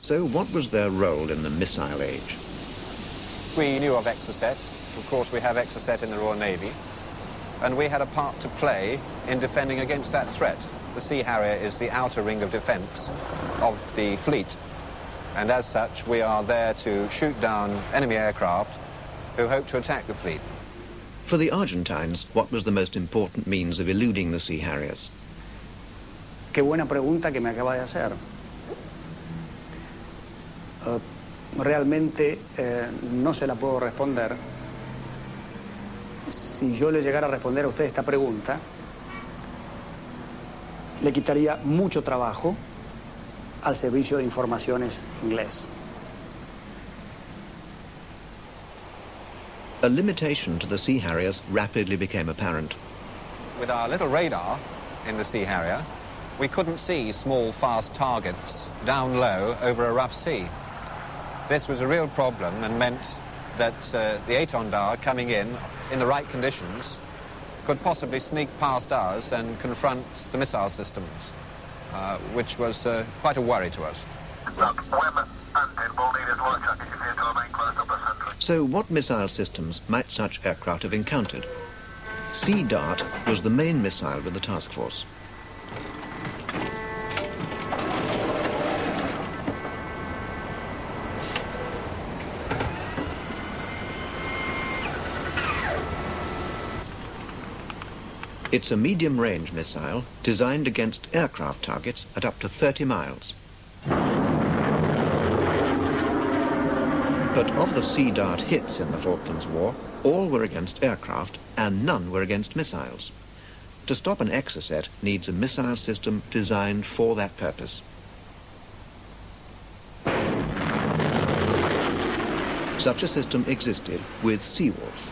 So what was their role in the missile age? We knew of Exocet. Of course, we have Exocet in the Royal Navy. And we had a part to play in defending against that threat. The Sea Harrier is the outer ring of defense of the fleet. And as such, we are there to shoot down enemy aircraft who hope to attack the fleet. For the Argentines, what was the most important means of eluding the Sea Harriers? Qué buena pregunta que me acaba de hacer. Realmente no se la puedo responder. Si yo le llegara a responder a usted esta pregunta, le quitaría mucho trabajo al servicio de informaciones inglés. A limitation to the Sea Harriers rapidly became apparent. With our little radar in the Sea Harrier, we couldn't see small, fast targets down low over a rough sea. This was a real problem and meant that the Étendard coming in the right conditions could possibly sneak past us and confront the missile systems, which was quite a worry to us. So what missile systems might such aircraft have encountered? Sea Dart was the main missile with the task force. It's a medium-range missile designed against aircraft targets at up to 30 miles. But of the Sea Dart hits in the Falklands War, all were against aircraft and none were against missiles. To stop an Exocet needs a missile system designed for that purpose. Such a system existed with Seawolf.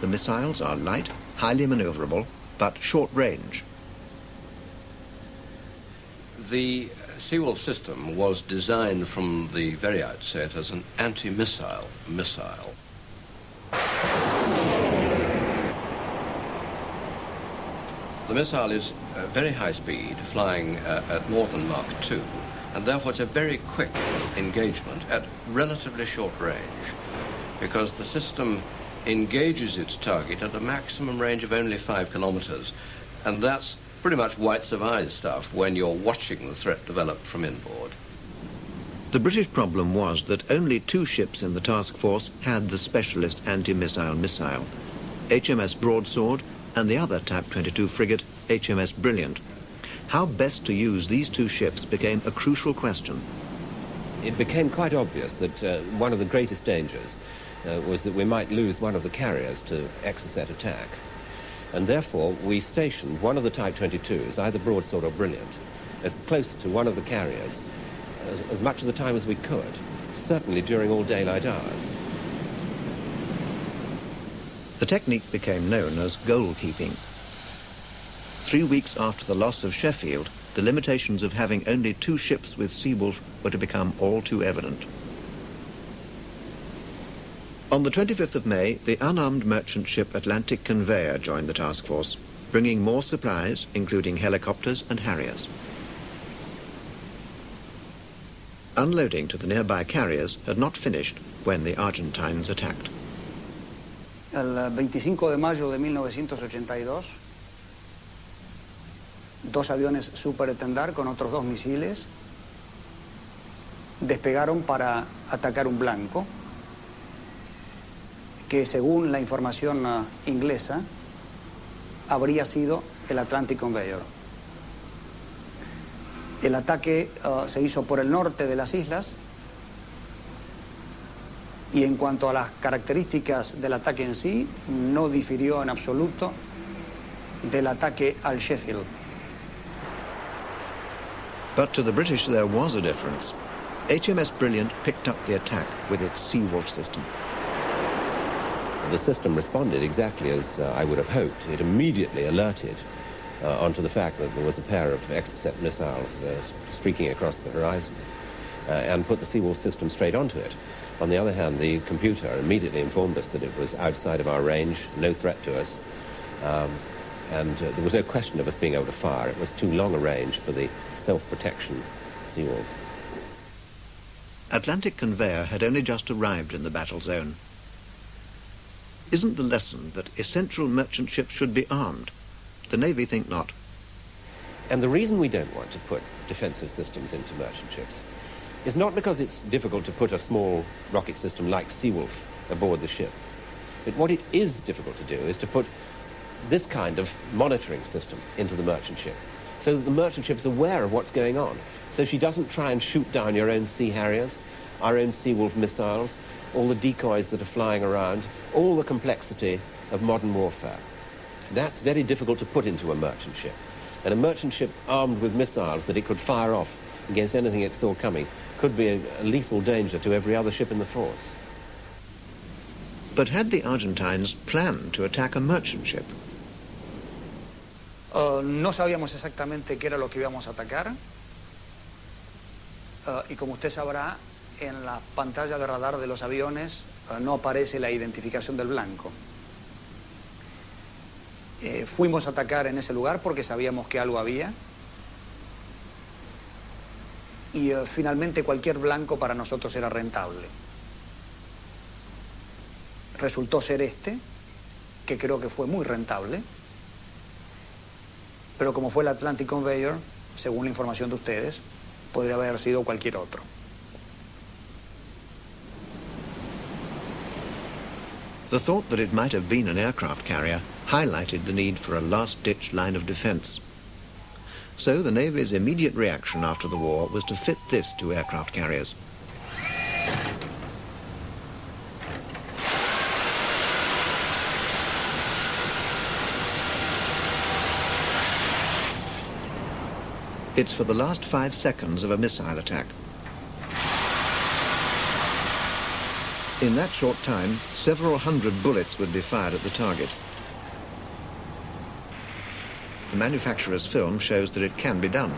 The missiles are light, highly maneuverable, but short range. The Seawolf system was designed from the very outset as an anti-missile missile. The missile is very high speed, flying at more than Mach 2, and therefore it's a very quick engagement at relatively short range, because the system engages its target at a maximum range of only 5 kilometers, and that's pretty much whites of eyes stuff when you're watching the threat develop from inboard. The British problem was that only 2 ships in the task force had the specialist anti-missile missile, HMS Broadsword and the other Type 22 frigate, HMS Brilliant. How best to use these 2 ships became a crucial question. It became quite obvious that one of the greatest dangers was that we might lose one of the carriers to Exocet attack. And therefore we stationed one of the Type 22s, either Broadsword or Brilliant, as close to one of the carriers as much of the time as we could, certainly during all daylight hours. The technique became known as goalkeeping. 3 weeks after the loss of Sheffield, the limitations of having only 2 ships with Seawolf were to become all too evident. On the 25th of May, the unarmed merchant ship Atlantic Conveyor joined the task force, bringing more supplies, including helicopters and Harriers. Unloading to the nearby carriers had not finished when the Argentines attacked. El 25 de mayo de 1982, 2 aviones Super Étendard con otros 2 misiles despegaron para atacar un blanco que, según la información inglesa, habría sido el Atlantic Conveyor. El ataque se hizo por el norte de las islas y en cuanto a las características del ataque en sí, no difirió en absoluto del ataque al Sheffield. But to the British there was a difference. HMS Brilliant picked up the attack with its Seawolf system. The system responded exactly as I would have hoped. It immediately alerted onto the fact that there was a pair of Exocet missiles streaking across the horizon and put the Seawolf system straight onto it. On the other hand, the computer immediately informed us that it was outside of our range, no threat to us, and there was no question of us being able to fire. It was too long a range for the self-protection Seawolf. Atlantic Conveyor had only just arrived in the battle zone. Isn't the lesson that essential merchant ships should be armed? The Navy think not. And the reason we don't want to put defensive systems into merchant ships is not because it's difficult to put a small rocket system like Seawolf aboard the ship. But what it is difficult to do is to put this kind of monitoring system into the merchant ship so that the merchant ship is aware of what's going on. So she doesn't try and shoot down your own Sea Harriers, our own Seawolf missiles, all the decoys that are flying around, all the complexity of modern warfare. That's very difficult to put into a merchant ship. And a merchant ship armed with missiles that it could fire off against anything it saw coming could be a lethal danger to every other ship in the force. But had the Argentines planned to attack a merchant ship? No sabíamos exactamente qué era lo que íbamos a atacar. Y como usted sabrá, en la pantalla de radar de los aviones no aparece la identificación del blanco. Fuimos a atacar en ese lugar porque sabíamos que algo había. Y finalmente cualquier blanco para nosotros era rentable. Resultó ser este, que creo que fue muy rentable. Pero como fue el Atlantic Conveyor, según la información de ustedes, podría haber sido cualquier otro. The thought that it might have been an aircraft carrier highlighted the need for a last-ditch line of defense. So the Navy's immediate reaction after the war was to fit this to aircraft carriers. It's for the last 5 seconds of a missile attack. In that short time, several hundred bullets would be fired at the target. The manufacturer's film shows that it can be done.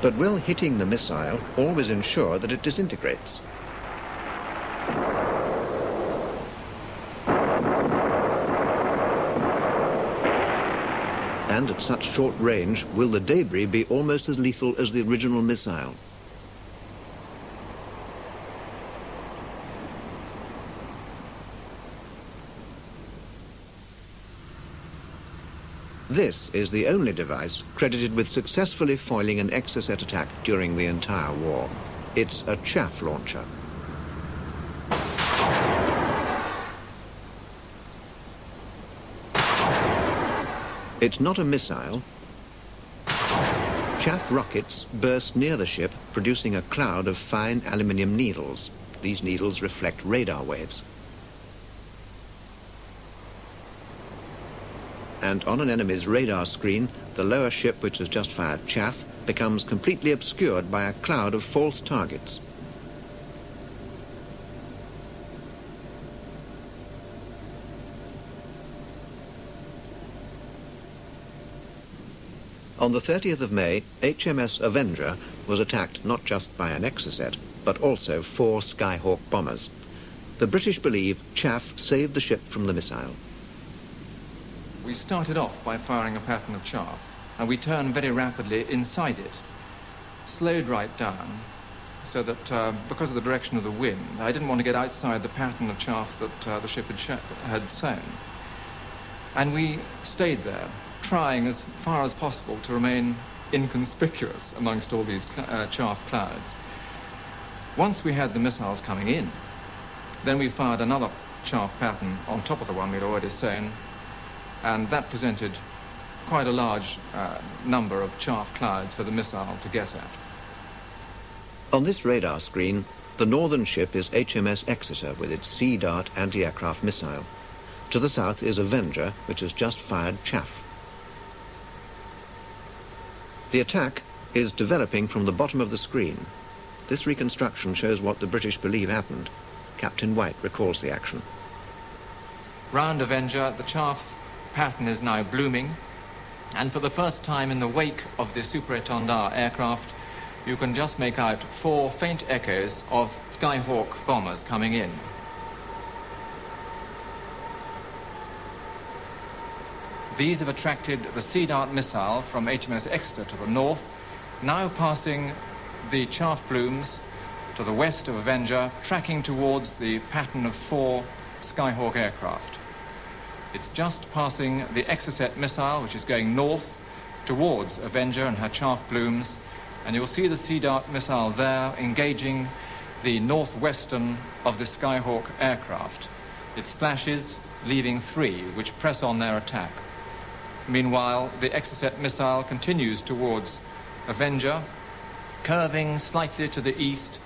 But will hitting the missile always ensure that it disintegrates? And at such short range, will the debris be almost as lethal as the original missile? This is the only device credited with successfully foiling an Exocet attack during the entire war. It's a chaff launcher. It's not a missile. Chaff rockets burst near the ship, producing a cloud of fine aluminium needles. These needles reflect radar waves. And on an enemy's radar screen, the lower ship, which has just fired chaff, becomes completely obscured by a cloud of false targets. On the 30th of May, HMS Avenger was attacked not just by an Exocet, but also 4 Skyhawk bombers. The British believe chaff saved the ship from the missile. We started off by firing a pattern of chaff, and we turned very rapidly inside it, slowed right down, so that because of the direction of the wind, I didn't want to get outside the pattern of chaff that the ship had sown. And we stayed there, trying as far as possible to remain inconspicuous amongst all these chaff clouds. Once we had the missiles coming in, then we fired another chaff pattern on top of the one we'd already sown, and that presented quite a large number of chaff clouds for the missile to guess at. On this radar screen, the northern ship is HMS Exeter with its Sea Dart anti-aircraft missile. To the south is Avenger, which has just fired chaff. The attack is developing from the bottom of the screen. This reconstruction shows what the British believe happened. Captain White recalls the action. Round Avenger, the chaff pattern is now blooming, and for the first time in the wake of the Super Étendard aircraft, you can just make out 4 faint echoes of Skyhawk bombers coming in. These have attracted the Sea Dart missile from HMS Exeter to the north, now passing the chaff plumes to the west of Avenger, tracking towards the pattern of 4 Skyhawk aircraft. It's just passing the Exocet missile, which is going north towards Avenger and her chaff plumes, and you'll see the Sea Dart missile there engaging the northwestern of the Skyhawk aircraft. It splashes, leaving 3, which press on their attack. Meanwhile, the Exocet missile continues towards Avenger, curving slightly to the east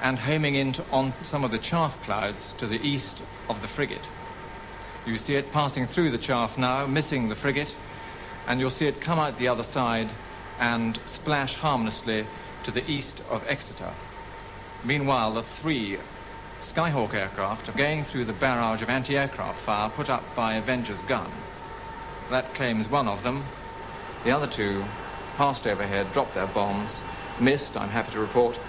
and homing on some of the chaff clouds to the east of the frigate. You see it passing through the chaff now, missing the frigate, and you'll see it come out the other side and splash harmlessly to the east of Exeter. Meanwhile, the 3 Skyhawk aircraft are going through the barrage of anti-aircraft fire put up by Avenger's gun. That claims 1 of them. The other 2 passed overhead, dropped their bombs, missed, I'm happy to report,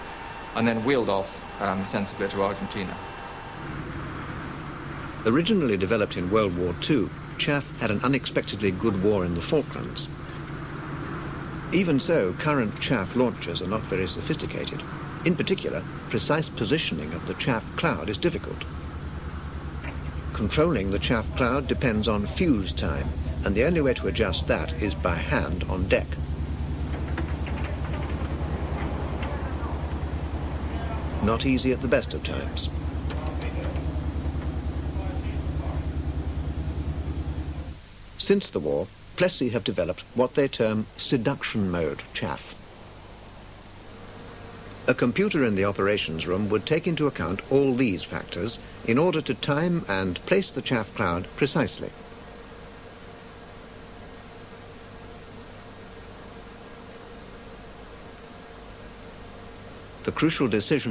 and then wheeled off sensibly to Argentina. Originally developed in World War II, chaff had an unexpectedly good war in the Falklands. Even so, current chaff launchers are not very sophisticated. In particular, precise positioning of the chaff cloud is difficult. Controlling the chaff cloud depends on fuse time, and the only way to adjust that is by hand on deck. Not easy at the best of times. Since the war, Plessey have developed what they term seduction mode chaff. A computer in the operations room would take into account all these factors in order to time and place the chaff cloud precisely. The crucial decision